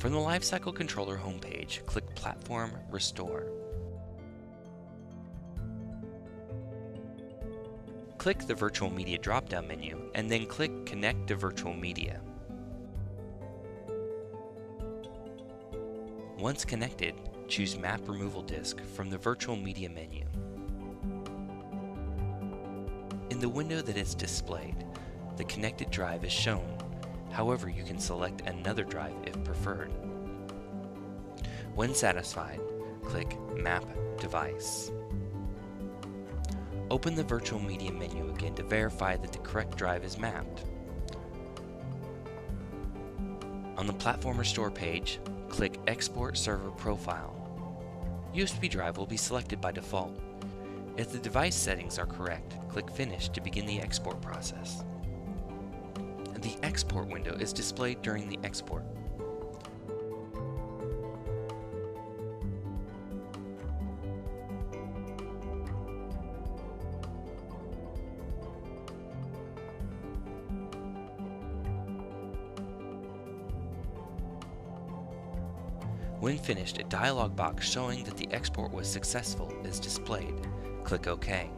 From the Lifecycle Controller homepage, click Platform Restore. Click the Virtual Media drop-down menu and then click Connect to Virtual Media. Once connected, choose Map Removal Disk from the Virtual Media menu. In the window that is displayed, the connected drive is shown. However, you can select another drive if preferred. When satisfied, click Map Device. Open the Virtual Media menu again to verify that the correct drive is mapped. On the Platform Restore page, click Export Server Profile. USB drive will be selected by default. If the device settings are correct, click Finish to begin the export process. The export window is displayed during the export. When finished, a dialog box showing that the export was successful is displayed. Click OK.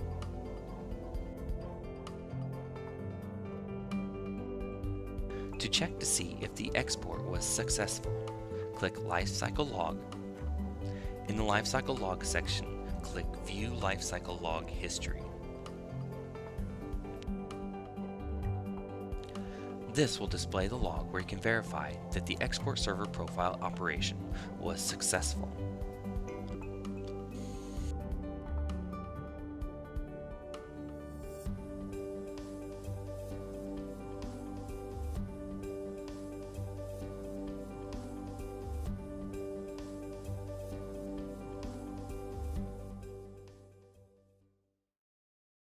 To check to see if the export was successful, click Lifecycle Log. In the Lifecycle Log section, click View Lifecycle Log History. This will display the log where you can verify that the export server profile operation was successful.